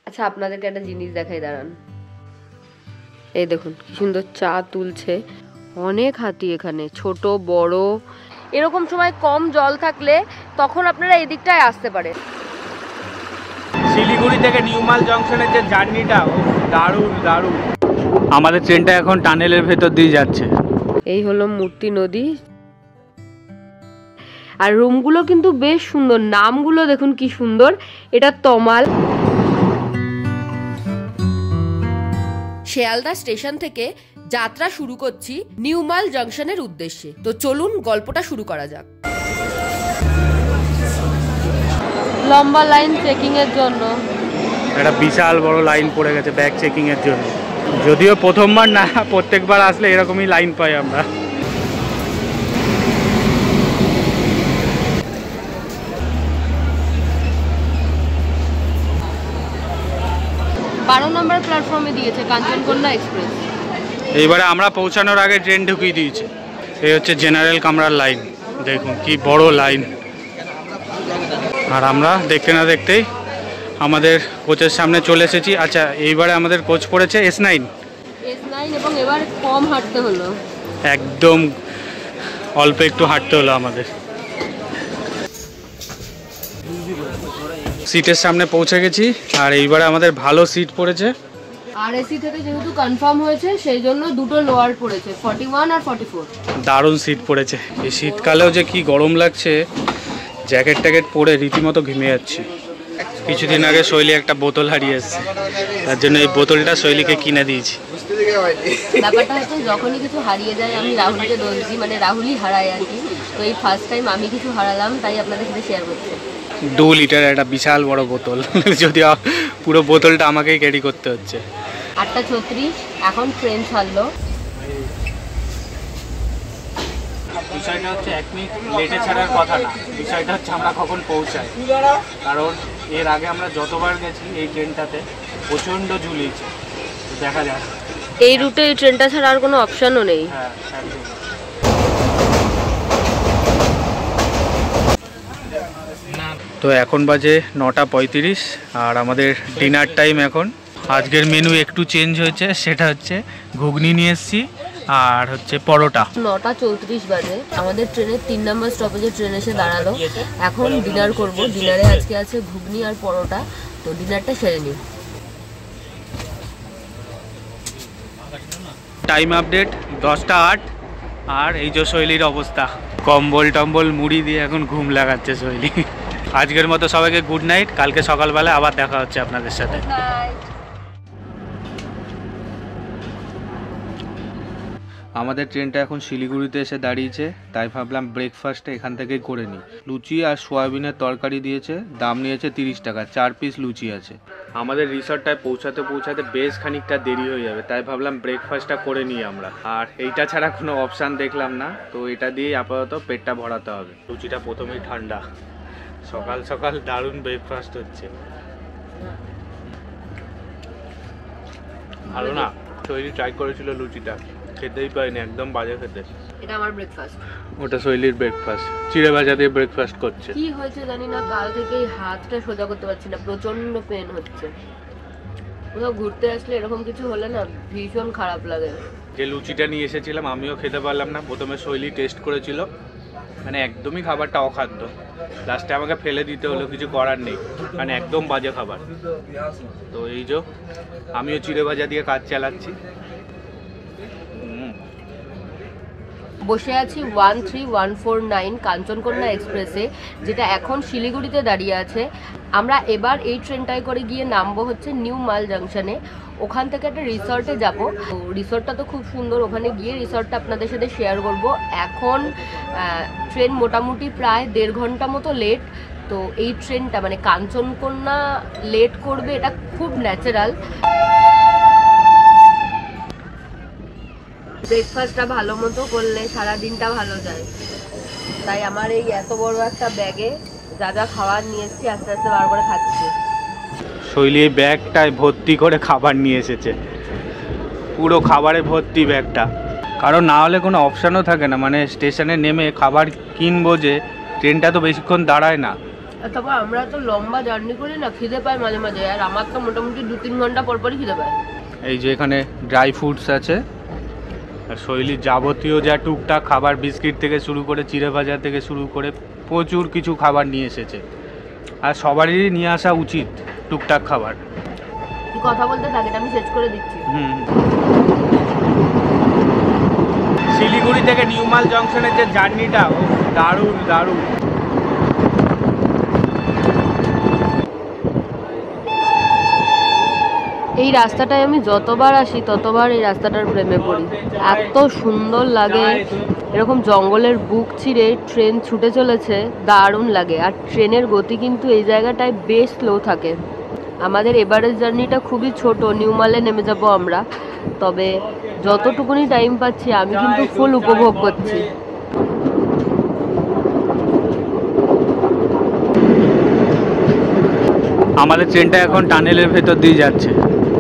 আচ্ছা আপনাদেরকে একটা জিনিস দেখাই, দাঁড়ান। এই দেখুন কি সুন্দর চা তুলছে, অনেক হাতি এখানে, ছোট বড়। এরকম সময় কম জল থাকলে তখন আপনারা এদিকটায় আসতে পারেন। শিলিগুড়ি থেকে নিউ মাল জংশনের যে জার্নিটা দারুণ দারুণ। আমাদের ট্রেনটা এখন টানেলের ভেতর দিয়ে যাচ্ছে। এই হলো মূর্তি নদী, আর রুমগুলো কিন্তু বেশ সুন্দর, নামগুলো দেখুন কি সুন্দর। এটা তমাল। শিয়ালদা স্টেশন থেকে যাত্রা শুরু করছি নিউ মাল জংশনের উদ্দেশ্যে। তো চলুন গল্পটা শুরু করা যাক। লম্বা লাইন চেকিং এর জন্য, একটা বিশাল বড় লাইন পড়ে গেছে ব্যাগ চেকিং এর জন্য। যদিও প্রথমবার না, প্রত্যেকবার আসলে এরকমই লাইন পাই আমরা। নম্বর প্ল্যাটফর্মে দিয়েছে কাঞ্চনকন্যা এক্সপ্রেস। এইবারে আমরা পৌঁছানোর আগে ট্রেন ঢুকিয়ে দিয়েছে। এই হচ্ছে জেনারেল কামরার লাইন, দেখুন কি বড় লাইন। আর আমরা দেখতে না দেখতেই আমাদের কোচের সামনে চলে এসেছি। আচ্ছা, এইবারে আমাদের কোচ পড়েছে S9 এবং এবার কম হাঁটতে হলো, একদম অল্প একটু হাঁটতে হলো আমাদের। সিটের সামনে পৌঁছে গেছি, আর এইবারে আমাদের ভালো সিট পড়েছে। আর এসি থেকে যেহেতু কনফার্ম হয়েছে সেই জন্য দুটো লোয়ার পড়েছে, 41 আর 44। দারুণ সিট পড়েছে। এই শীতকালেও যে কি গরম লাগছে, জ্যাকেট ট্যাকেট পরে রীতিমতো ঘেমে যাচ্ছে। কিছুদিন আগে শৈলী একটা বোতল হারিয়ে এসছে, তার জন্য এই বোতলটা শৈলীকে কিনে দিয়েছি। ব্যাপারটা হচ্ছে যখনই কিছু হারিয়ে যায় আমি রাহুলকে দোষ দিই, মানে রাহুলই হারায় আর কি। তো এই ফার্স্ট টাইম আমি কিছু হারালাম, তাই আপনাদের সাথে শেয়ার করছি। 2 লিটার একটা বিশাল বড় বোতল, যদিও পুরো বোতলটা আমাকেই ক্যারি করতে হচ্ছে। 8:36 এখন ট্রেন ছাড়লো। বিষয়টা হচ্ছে 1 মিনিট লেটে ছাড়ার কথা না, বিষয়টা হচ্ছে আমরা কখন পৌঁছাই। কারণ এর আগে আমরা যতবার গেছি এই ট্রেনটাতে প্রচণ্ড ঝুলিয়েছে। দেখা যাক এই রুটে এই ট্রেনটা ছাড়া আর কোনো অপশনও নেই। হ্যাঁ একদম। তো এখন বাজে 9:35 আর আমাদের ডিনার টাইম এখন। আজকের মেনু একটু চেঞ্জ হয়েছে, সেটা হচ্ছে ঘুগনি নিয়ে এসেছি আর হচ্ছে পরোটা। 9:34 বাজে আমাদের ট্রেনের 3 নম্বর স্টপেজে ট্রেন এসে দাঁড়ালো। এখন ডিনার করব। ডিনারে আজকে আছে ঘুগনি আর পরোটা, তো ডিনারটা সেরে নিই। টাইম আপডেট 10:08 আর এই যে শৈলীর অবস্থা, কম্বল টম্বল মুড়ি দিয়ে এখন ঘুম লাগাচ্ছে শৈলী। আজকের মতো সবাইকে গুড নাইট, কালকে সকালবেলা আবার দেখা হচ্ছে আপনাদের সাথে। আমাদের ট্রেনটা এখন শিলিগুড়িতে এসে দাঁড়িয়েছে, তাই ভাবলাম ব্রেকফাস্টটা এখান থেকেই করে নিই। লুচি আর সোয়াবিনের তরকারি দিয়েছে, দাম নিয়েছে 30 টাকা, 4 পিস লুচি আছে। আমাদের রিসর্টটায় পৌঁছাতে পৌঁছাতে বেশ খানিকটা দেরি হয়ে যাবে, তাই ভাবলাম ব্রেকফাস্টটা করে নিই আমরা। আর এইটা ছাড়া কোনো অপশান দেখলাম না, তো এটা দিয়েই আপাতত পেটটা ভরাতে হবে। লুচিটা প্রথমেই ঠান্ডা, সকাল সকাল দারুণ ব্রেকফাস্ট হচ্ছে। ভালো না, শৈলী ট্রাই করেছিল লুচিটা, খেতেই পারিনি, একদম বাজে খেতে। এটা আমার ব্রেকফাস্ট, ওটা শৈলীর ব্রেকফাস্ট। চিড়ে ভাজা দিয়ে ব্রেকফাস্ট করছে। কি হয়েছে জানি না, কাল থেকে এই হাতটা সোজা করতে পারছি না, প্রচন্ড পেন হচ্ছে। কোথাও ঘুরতে আসলে এরকম কিছু হলে না ভীষণ খারাপ লাগে। যে লুচিটা নিয়ে এসেছিলাম আমিও খেতে পারলাম না। প্রথমে শৈলী টেস্ট করেছিল, মানে একদমই খাবারটা অখাদ্য। লাস্টে আমাকে ফেলে দিতে হলো, কিছু করার নেই, মানে একদম বাজে খাবার। তো এই যে আমিও চিড়ে ভাজা দিয়ে কাজ চালাচ্ছি। বসে আছি 13149 কাঞ্চনকন্যা এক্সপ্রেসে, যেটা এখন শিলিগুড়িতে দাঁড়িয়ে আছে। আমরা এবার এই ট্রেনটায় করে গিয়ে নামবো হচ্ছে নিউ মাল জাংশনে। ওখান থেকে একটা রিসর্টে যাব। তো রিসর্টটা তো খুব সুন্দর, ওখানে গিয়ে রিসর্টটা আপনাদের সাথে শেয়ার করব। এখন ট্রেন মোটামুটি প্রায় 1.5 ঘন্টা মতো লেট। তো এই ট্রেনটা মানে কাঞ্চনকন্যা লেট করবে, এটা খুব ন্যাচারাল। ব্রেকফাস্টটা ভালো মতো করলে সারা দিনটা ভালো যায়, তাই আমার এই এত বড় একটা ব্যাগে যা যা খাবার নিয়ে এসেছি আস্তে আস্তে বার করে খাচ্ছি। শৈলী এই ব্যাগটায় ভর্তি করে খাবার নিয়ে এসেছে, পুরো খাবারে ভর্তি ব্যাগটা। কারণ না হলে কোনো অপশানও থাকে না, মানে স্টেশনে নেমে খাবার কিনবো যে, ট্রেনটা তো বেশিক্ষণ দাঁড়ায় না, তারপর আমরা তো লম্বা জার্নি করি না, খিদে পায় মাঝে মাঝে, আর আমার তো মোটামুটি 2-3 ঘন্টা পর পরই খিদে পায়। এই যে এখানে ড্রাই ফ্রুটস আছে, আর শৈলীর যাবতীয় যা টুকটাক খাবার, বিস্কিট থেকে শুরু করে চিড়ে ভাজা থেকে শুরু করে প্রচুর কিছু খাবার নিয়ে এসেছে। আর সবারই নিয়ে আসা উচিত টুকটাক খাবার। তুই কথা বলতে থাকে, আমি শেষ করে দিচ্ছি। শিলিগুড়ি থেকে নিউ মাল জংশনের যে জার্নিটা, দারুণ দারুণ। এই রাস্তাটায় আমি যতবার আসি ততবার এই রাস্তাটার প্রেমে পড়ি। এত সুন্দর লাগে, এরকম জঙ্গলের বুক চিরে ট্রেন ছুটে চলেছে, দারুণ লাগে। আর ট্রেনের গতি কিন্তু এই জায়গাটায় বেশ স্লো থাকে। আমাদের এবারের জার্নিটা খুবই ছোট, নিউ মালে নেমে যাব আমরা, তবে যতটুকুনি টাইম পাচ্ছি আমি কিন্তু ফুল উপভোগ করছি। আমাদের ট্রেনটা এখন টানেলের ভেতর দিয়ে যাচ্ছে,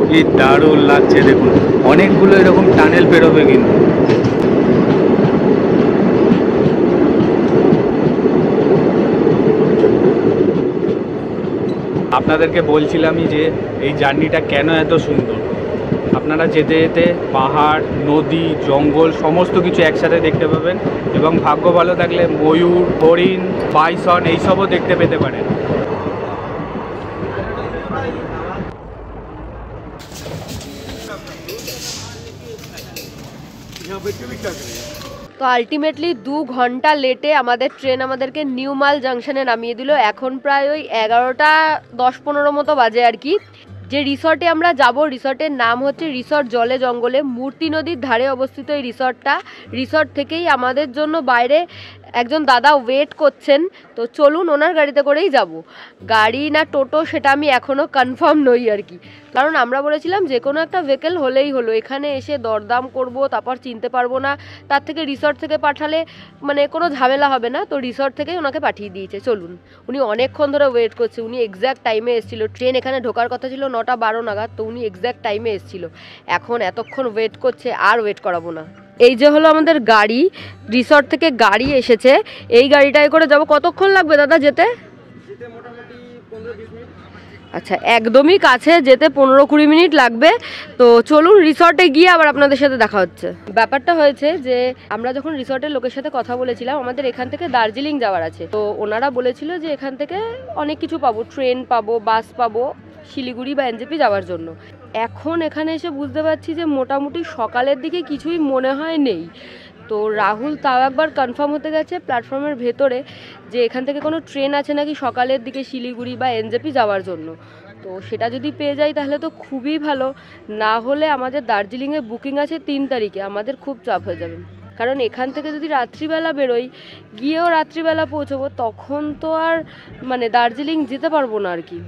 কি দারুণ লাগছে দেখুন। অনেকগুলো এরকম টানেল পেরোবে কিন্তু। আপনাদেরকে বলছিলামই যে এই জার্নিটা কেন এত সুন্দর। আপনারা যেতে যেতে পাহাড়, নদী, জঙ্গল সমস্ত কিছু একসাথে দেখতে পাবেন, এবং ভাগ্য ভালো থাকলে ময়ূর, হরিণ, বাইসন এইসবও দেখতে পেতে পারেন। তো আলটিমেটলি 2 ঘন্টা লেটে আমাদের ট্রেন আমাদেরকে নিউ মাল জাংশনে নামিয়ে দিল। এখন প্রায় ওই 11টা 10-15 মতো বাজে আর কি। যে রিসর্টে আমরা যাব, রিসর্টের নাম হচ্ছে রিসর্ট জলে জঙ্গলে, মূর্তি নদীর ধারে অবস্থিত এই রিসর্টটা। রিসর্ট থেকেই আমাদের জন্য বাইরে একজন দাদা ওয়েট করছেন, তো চলুন ওনার গাড়িতে করেই যাব। গাড়ি না টোটো সেটা আমি এখনও কনফার্ম নই আর কি, কারণ আমরা বলেছিলাম যে কোনো একটা ভেহিকেল হলেই হলো, এখানে এসে দরদাম করব তারপর চিনতে পারবো না, তার থেকে রিসর্ট থেকে পাঠালে মানে কোনো ঝামেলা হবে না। তো রিসর্ট থেকেই ওনাকে পাঠিয়ে দিয়েছে। চলুন, উনি অনেকক্ষণ ধরে ওয়েট করছে, উনি এক্স্যাক্ট টাইমে এসেছিলো। ট্রেন এখানে ঢোকার কথা ছিল 9:12 নাগাদ, তো উনি এক্স্যাক্ট টাইমে এসেছিলো। এখন এতক্ষণ ওয়েট করছে, আর ওয়েট করাবো না। এই যে হলো আমাদের গাড়ি, রিসর্ট থেকে গাড়ি এসেছে, এই গাড়িটায় করে যাব। কতক্ষণ লাগবে দাদা যেতে? আচ্ছা, একদমই কাছে, যেতে 15-20 মিনিট লাগবে। তো চলুন রিসর্টে গিয়ে আবার আপনাদের সাথে দেখা হচ্ছে। ব্যাপারটা হয়েছে যে আমরা যখন রিসর্টের লোকের সাথে কথা বলেছিলাম, আমাদের এখান থেকে দার্জিলিং যাওয়ার আছে, তো ওনারা বলেছিল যে এখান থেকে অনেক কিছু পাবো, ট্রেন পাবো, বাস পাবো শিলিগুড়ি বা এনজেপি যাওয়ার জন্য। এখন এখানে এসে বুঝতে পারছি যে মোটামুটি সকালের দিকে কিছুই মনে হয় নেই। তো রাহুল তাও একবার কনফার্ম হতে গেছে প্ল্যাটফর্মের ভেতরে যে এখান থেকে কোনো ট্রেন আছে নাকি সকালের দিকে শিলিগুড়ি বা এনজেপি যাওয়ার জন্য। তো সেটা যদি পেয়ে যাই তাহলে তো খুবই ভালো, না হলে আমাদের দার্জিলিংয়ে বুকিং আছে 3 তারিখে, আমাদের খুব চাপ হয়ে যাবে। কারণ এখান থেকে যদি রাত্রিবেলা বেরোই, গিয়েও রাত্রিবেলা পৌঁছবো, তখন তো আর মানে দার্জিলিং যেতে পারবো না আর কি।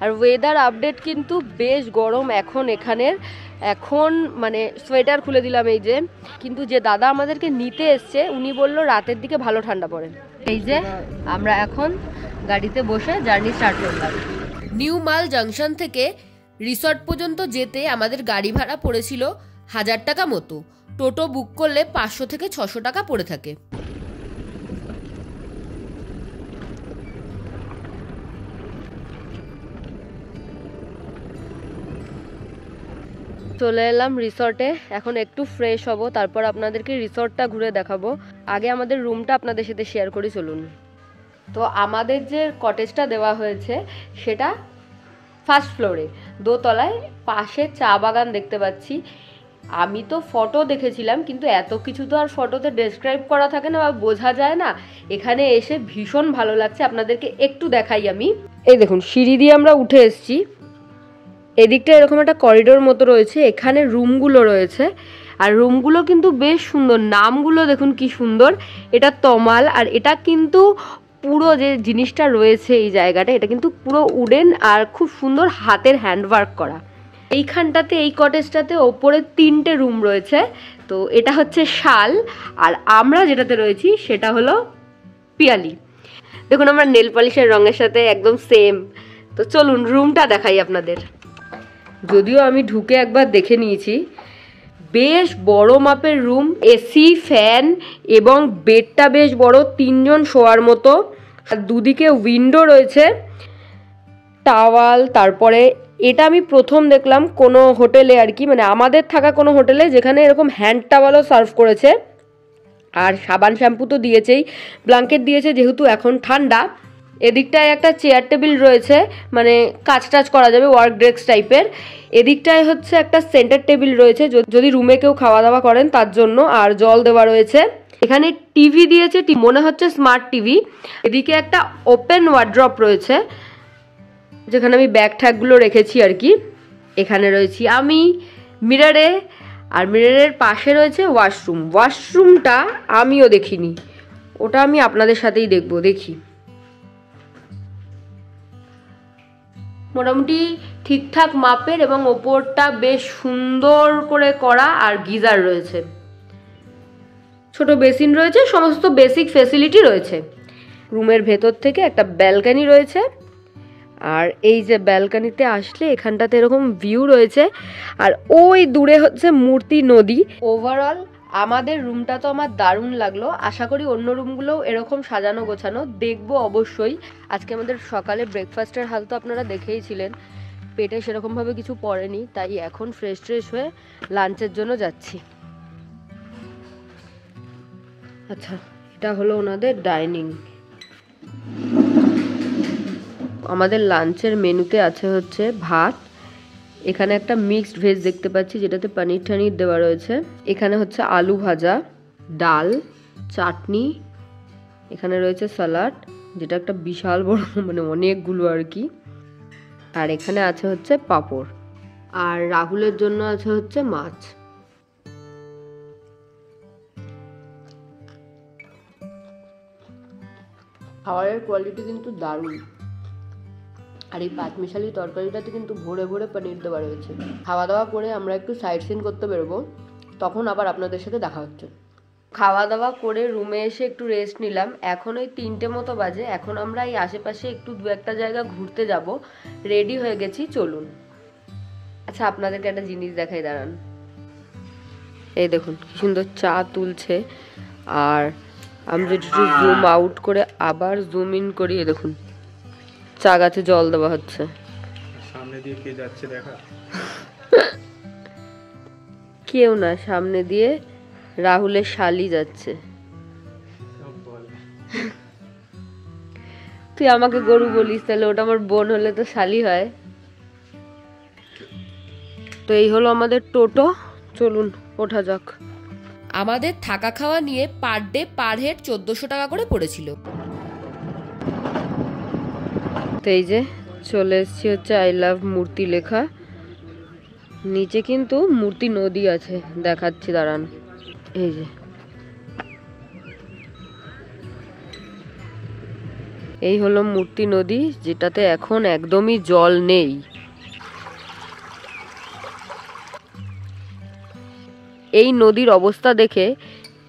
আর ওয়েদার আপডেট কিন্তু বেশ গরম এখন এখানের। এখন মানে সোয়েটার খুলে দিলাম এই যে, কিন্তু যে দাদা আমাদেরকে নিতে এসছে উনি বলল রাতের দিকে ভালো ঠান্ডা পড়ে। এই যে আমরা এখন গাড়িতে বসে জার্নি স্টার্ট করলাম। নিউ মাল জাংশন থেকে রিসর্ট পর্যন্ত যেতে আমাদের গাড়ি ভাড়া পড়েছিল 1000 টাকা মতো। টোটো বুক করলে 500 থেকে 600 টাকা পড়ে থাকে। চলে এলাম রিসর্টে, এখন একটু ফ্রেশ হব, তারপর আপনাদেরকে রিসর্টটা ঘুরে দেখাবো। আগে আমাদের রুমটা আপনাদের সাথে শেয়ার করি, চলুন। তো আমাদের যে কটেজটা দেওয়া হয়েছে সেটা ফার্স্ট ফ্লোরে, দোতলায়, পাশে চা বাগান দেখতে পাচ্ছি। আমি তো ফটো দেখেছিলাম, কিন্তু এত কিছু তো আর ফটোতে ডেসক্রাইব করা থাকে না বা বোঝা যায় না। এখানে এসে ভীষণ ভালো লাগছে, আপনাদেরকে একটু দেখাই আমি। এই দেখুন, সিঁড়ি দিয়ে আমরা উঠে এসেছি, এদিকটা এরকম একটা করিডোর মতো রয়েছে, এখানে রুমগুলো রয়েছে, আর রুমগুলো কিন্তু বেশ সুন্দর। নামগুলো দেখুন কি সুন্দর, এটা তমাল। আর এটা কিন্তু পুরো যে জিনিসটা রয়েছে এই জায়গাটা, এটা কিন্তু পুরো উডেন আর খুব সুন্দর হাতের হ্যান্ডওয়ার্ক করা। এইখানটাতে এই কটেজটাতে ওপরে 3টে রুম রয়েছে। তো এটা হচ্ছে শাল, আর আমরা যেটাতে রয়েছি সেটা হলো পিয়ালি। দেখুন আমরা নেল পলিশের রঙের সাথে একদম সেম। তো চলুন রুমটা দেখাই আপনাদের। যদিও আমি ঢুকে একবার দেখে নিয়েছি, বেশ বড় মাপের রুম, এসি, ফ্যান এবং বেডটা বেশ বড়, 3 জন শোয়ার মতো। দুদিকে উইন্ডো রয়েছে, টাওয়াল, তারপরে এটা আমি প্রথম দেখলাম কোনো হোটেলে আর কি, মানে আমাদের থাকা কোনো হোটেলে যেখানে এরকম হ্যান্ড টাওয়ালও সার্ভ করেছে। আর সাবান শ্যাম্পু তো দিয়েছেই, ব্ল্যাঙ্কেট দিয়েছে যেহেতু এখন ঠান্ডা। এদিকটায় একটা চেয়ার টেবিল রয়েছে, মানে কাজ টাজ করা যাবে, ওয়ার্ক ডেস্ক টাইপের। এদিকটায় হচ্ছে একটা সেন্টার টেবিল রয়েছে যদি রুমে কেউ খাওয়া দাওয়া করেন তার জন্য, আর জল দেওয়া রয়েছে। এখানে টিভি দিয়েছে, মনে হচ্ছে স্মার্ট টিভি। এদিকে একটা ওপেন ওয়ার্ড্রপ রয়েছে যেখানে আমি ব্যাগ ট্যাগগুলো রেখেছি আর কি। এখানে রয়েছি আমি মিররে, আর মিররের পাশে রয়েছে ওয়াশরুম। ওয়াশরুমটা আমিও দেখিনি, ওটা আমি আপনাদের সাথেই দেখি। মোটামুটি ঠিকঠাক মাপের এবং ওপরটা বেশ সুন্দর করে করা, আর গিজার রয়েছে, ছোট বেসিন রয়েছে, সমস্ত বেসিক ফেসিলিটি রয়েছে। রুমের ভেতর থেকে একটা ব্যালকনি রয়েছে, আর এই যে ব্যালকনিতে আসলে এখানটাতে এরকম ভিউ রয়েছে, আর ওই দূরে হচ্ছে মূর্তি নদী। ওভারঅল আমাদের রুমটা তো আমার দারুণ লাগলো। আশা করি অন্য রুমগুলোও এরকম সাজানো গোছানো, দেখবো অবশ্যই। আজকে আমাদের সকালে ব্রেকফাস্টের হাল তো আপনারা দেখেইছিলেন, পেটে সেরকমভাবে কিছু পড়েনি, তাই এখন ফ্রেশ হয়ে লাঞ্চের জন্য যাচ্ছি। আচ্ছা, এটা হলো ওনাদের ডাইনিং। আমাদের লাঞ্চের মেনুতে আছে হচ্ছে ভাত, এখানে একটা মিক্সড ভেজ দেখতে পাচ্ছি যেটাতে পনির টানির দেওয়া রয়েছে, এখানে হচ্ছে আলু ভাজা, ডাল, চাটনি, এখানে রয়েছে স্যালাড যেটা একটা বিশাল বড়, মানে অনেকগুলো আর কি, আর এখানে আছে হচ্ছে পাঁপড়, আর রাহুলের জন্য আছে হচ্ছে মাছ। খাবারের কোয়ালিটি কিন্তু দারুণ, আর এই পাঁচমিশালি তরকারিটাতে কিন্তু ভরে ভরে পনির দেওয়া রয়েছে। খাওয়া দাওয়া করে আমরা একটু সাইট সিন করতে বেরোবো, তখন আবার আপনাদের সাথে দেখা হচ্ছে। খাওয়া দাওয়া করে রুমে এসে একটু রেস্ট নিলাম, এখন ওই 3টে মতো বাজে। এখন আমরা এই আশেপাশে একটু দু একটা জায়গা ঘুরতে যাব, রেডি হয়ে গেছি, চলুন। আচ্ছা, আপনাদেরকে একটা জিনিস দেখাই, দাঁড়ান। এই দেখুন কি সুন্দর চা তুলছে, আর আমি যদি একটু জুম আউট করে আবার জুম ইন করি, দেখুন চা গাছে জল দেওয়া হচ্ছে। সামনে দিয়ে কে যাচ্ছে দেখা? কেউ না, সামনে দিয়ে রাহুলের শালি যাচ্ছে। তুই আমাকে গরু বলিস, তাহলে ওটা আমার বোন হলে তো শালি হয়। তো এই হলো আমাদের টোটো, চলুন ওঠা যাক। আমাদের থাকা খাওয়া নিয়ে পার ডে পার হেড 1400 টাকা করে পড়েছিল। তো এই যে চলে এসছি হচ্ছে আই লাভ মূর্তি লেখা, নিচে কিন্তু মূর্তি নদী আছে, দেখাচ্ছি দাঁড়ান। এই যে এই হলো মূর্তি নদী, যেটাতে এখন একদমই জল নেই। এই নদীর অবস্থা দেখে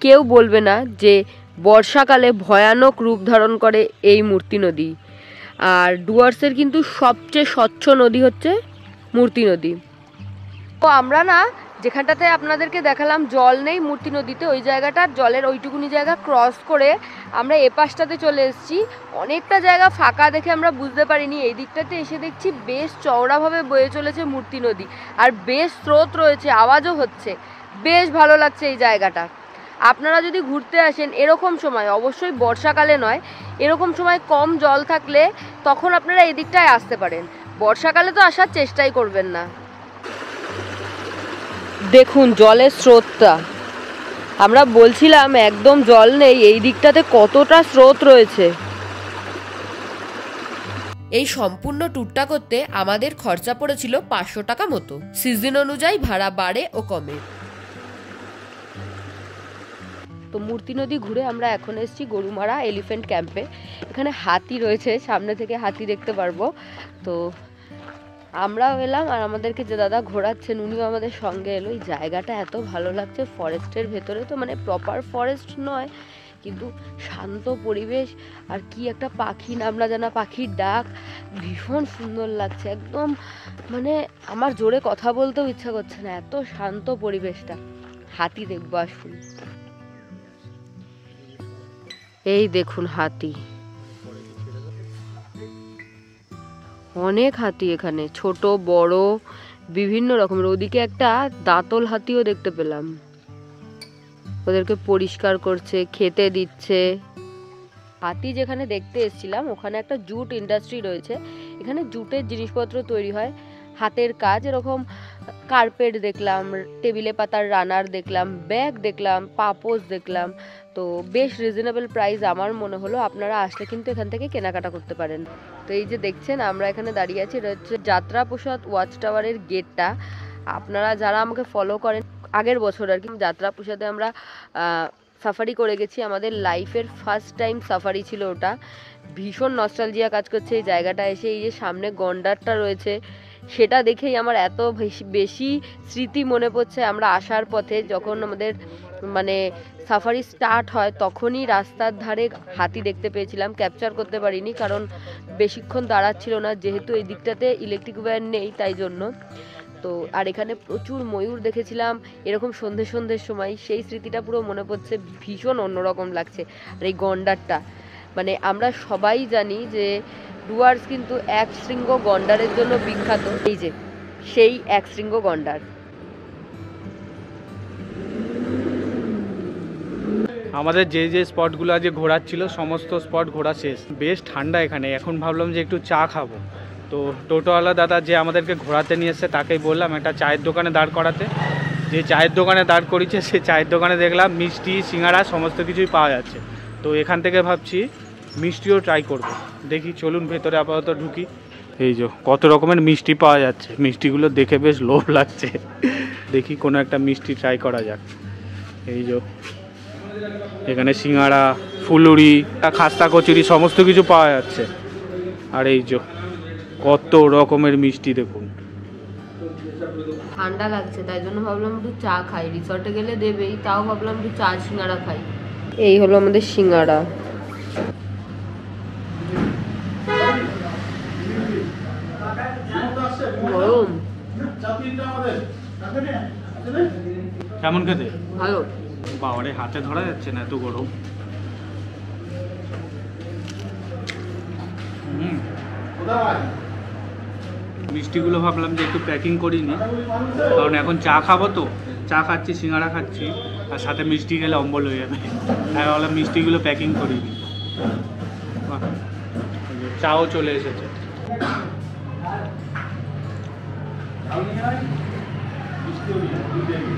কেউ বলবে না যে বর্ষাকালে ভয়ানক রূপ ধারণ করে এই মূর্তি নদী। আর ডুয়ার্সের কিন্তু সবচেয়ে স্বচ্ছ নদী হচ্ছে মূর্তি নদী। তো আমরা না যেখানটাতে আপনাদেরকে দেখালাম জল নেই মূর্তি নদীতে, ওই জায়গাটার জলের ওইটুকুনি জায়গা ক্রস করে আমরা এ পাশটাতে চলে এসেছি। অনেকটা জায়গা ফাঁকা দেখে আমরা বুঝতে পারিনি, এই দিকটাতে এসে দেখছি বেশ চওড়াভাবে বয়ে চলেছে মূর্তি নদী, আর বেশ স্রোত রয়েছে, আওয়াজও হচ্ছে, বেশ ভালো লাগছে এই জায়গাটা। আপনারা যদি ঘুরতে আসেন এরকম সময়, অবশ্যই বর্ষাকালে নয়, এরকম সময় কম জল থাকলে তখন আপনারা এদিকটায় আসতে পারেন। বর্ষাকালে তো আসার চেষ্টাই করবেন না। দেখুন জলের স্রোতটা, আমরা বলছিলাম একদম জল নেই, এই দিকটাতে কতটা স্রোত রয়েছে। এই সম্পূর্ণ ট্যুরটা করতে আমাদের খরচা পড়েছিল 500 টাকা মতো। সিজন অনুযায়ী ভাড়া বাড়ে ও কমে। তো মূর্তি নদী ঘুরে আমরা এখন এসেছি গরুমারা এলিফ্যান্ট ক্যাম্পে। এখানে হাতি রয়েছে, সামনে থেকে হাতি দেখতে পারবো। তো আমরাও এলাম, আর আমাদেরকে যে দাদা ঘোরাচ্ছেন উনিও আমাদের সঙ্গে এলো। এই জায়গাটা এত ভালো লাগছে, ফরেস্টের ভেতরে, তো মানে প্রপার ফরেস্ট নয় কিন্তু শান্ত পরিবেশ, আর কি একটা পাখি, নামলা জানা পাখির ডাক, ভীষণ সুন্দর লাগছে একদম। মানে আমার জোরে কথা বলতেও ইচ্ছা করছে না, এত শান্ত পরিবেশটা। হাতি দেখবো, আসুন। এই দেখুন হাতি, অনেক হাতি এখানে, ছোট বড় বিভিন্ন রকমের। ওদিকে একটা দাঁতল হাতিও দেখতে পেলাম, ওদেরকে পরিষ্কার করছে, খেতে দিচ্ছে। হাতি যেখানে দেখতে এসেছিলাম ওখানে একটা জুট ইন্ডাস্ট্রি রয়েছে, এখানে জুটের জিনিসপত্র তৈরি হয়, হাতের কাজ, এরকম কার্পেট দেখলাম, টেবিলে পাতার রানার দেখলাম, ব্যাগ দেখলাম, পাপোশ দেখলাম। তো বেশ রিজনেবল প্রাইস আমার মনে হলো, আপনারা আসলে কিন্তু এখান থেকে কেনাকাটা করতে পারেন। তো এই যে দেখছেন আমরা এখানে দাঁড়িয়ে আছি, এটা হচ্ছে যাত্রা প্রসাদ ওয়াচ টাওয়ারের গেটটা। আপনারা যারা আমাকে ফলো করেন আগের বছর আর কি, যাত্রা প্রসাদে আমরা সাফারি করে গেছি, আমাদের লাইফের ফার্স্ট টাইম সাফারি ছিল ওটা। ভীষণ নস্টালজিয়া কাজ করছে এই জায়গাটা এসে। এই যে সামনে গন্ডারটা রয়েছে সেটা দেখেই আমার এত বেশি স্মৃতি মনে পড়ছে। আমরা আসার পথে যখন আমাদের মানে সাফারি স্টার্ট হয় তখনই রাস্তার ধারে হাতি দেখতে পেয়েছিলাম, ক্যাপচার করতে পারিনি কারণ বেশিক্ষণ দাঁড়াচ্ছিল না, যেহেতু এই দিকটাতে ইলেকট্রিক ভ্যান নেই তাই জন্য। তো আর এখানে প্রচুর ময়ূর দেখেছিলাম এরকম সন্ধ্যের সময়, সেই স্মৃতিটা পুরো মনে পড়ছে, ভীষণ অন্যরকম লাগছে। আর এই গন্ডারটা, মানে আমরা সবাই জানি যে ডুয়ার্স কিন্তু এক শৃঙ্গ গন্ডারের জন্য বিখ্যাত। এই যে সেই এক শৃঙ্গ গন্ডার। আমাদের যে যে স্পটগুলো আজকে ঘোরার ছিল সমস্ত স্পট ঘোরা শেষ। বেশ ঠান্ডা এখানে, এখন ভাবলাম যে একটু চা খাবো। তো টোটোওয়ালা দাদা যে আমাদেরকে ঘোরাতে নিয়ে এসছে তাকেই বললাম একটা চায়ের দোকানে দাঁড় করাতে। যে চায়ের দোকানে দাঁড় করিয়েছে সে চায়ের দোকানে দেখলাম মিষ্টি সিঙ্গাড়া সমস্ত কিছুই পাওয়া যাচ্ছে। তো এখান থেকে ভাবছি মিষ্টিও ট্রাই করব। দেখি চলুন ভেতরে আপাতত ঢুকি। এই যে কত রকমের মিষ্টি পাওয়া যাচ্ছে, মিষ্টিগুলো দেখে বেশ লোভ লাগছে। দেখি কোনো একটা মিষ্টি ট্রাই করা যাক। এই যে এখানে সিঙ্গাড়া, ফুলুরি, খাস্তা কচুরি সমস্ত কিছু পাওয়া যাচ্ছে। আর এই যে কত রকমের মিষ্টি দেখুন। ঠান্ডা লাগছে তাই জন্য ভাবলাম একটু চা খাই, রিসর্টে গেলে দেবেই, তাও ভাবলাম একটু চা সিঙ্গাড়া খাই। এই হলো আমাদের সিঙ্গাড়া। গরম, কেমন খেতে? ভালো। বাবারে হাতে ধরা যাচ্ছে না এত গরম। মিষ্টিগুলো ভাবলাম যে একটু প্যাকিং করিনি, কারণ এখন চা খাবো, তো চা খাচ্ছি, সিঙ্গাড়া খাচ্ছি, আর সাথে মিষ্টি গেলে অম্বল হয়ে যাবে। তাই ভাবলাম মিষ্টিগুলো প্যাকিং করিনি। চাও চলে এসেছে।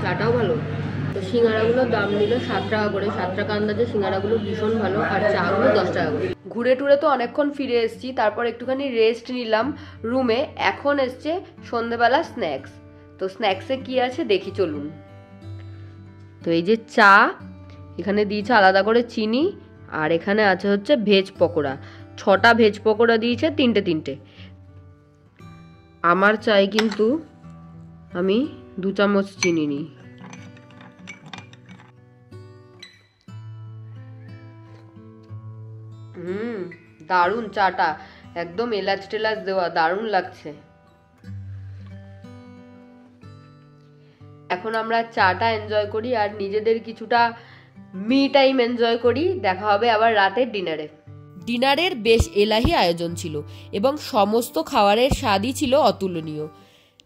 চাটাও ভালো। তো সিঙ্গাড়াগুলোর দাম নিল 7 টাকা করে, 7 টাকা আন্দাজে সিঙ্গাড়াগুলো ভীষণ ভালো, আর চাগুলো 10 টাকা করে। ঘুরে টুরে তো অনেকক্ষণ ফিরে এসেছি, তারপর একটুখানি রেস্ট নিলাম রুমে। এখন এসছে সন্ধেবেলা স্ন্যাক্স। তো স্ন্যাক্সে কি আছে দেখি চলুন। তো এই যে চা এখানে দিয়েছে আলাদা করে চিনি, আর এখানে আছে হচ্ছে ভেজ পকোড়া। 6টা ভেজ পকোড়া দিয়েছে, 3টে। আমার চাই কিন্তু আমি 2 চামচ চিনি নিই। দারুণ চাটা, একদম এলাচ টেলাচ দেওয়া, দারুণ লাগছে। এখন আমরা চাটা এনজয় করি আর নিজেদের কিছুটা মি টাইম এনজয় করি। দেখা হবে আবার রাতের ডিনারে। ডিনারের বেশ এলাহি আয়োজন ছিল এবং সমস্ত খাবারের স্বাদই ছিল অতুলনীয়।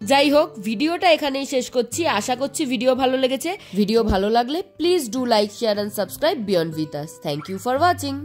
যাই হোক, ভিডিওটা এখানেই শেষ করছি। আশা করছি ভিডিও ভালো লেগেছে। ভিডিও ভালো লাগলে please do like, share and subscribe beyond with us. Thank you for watching.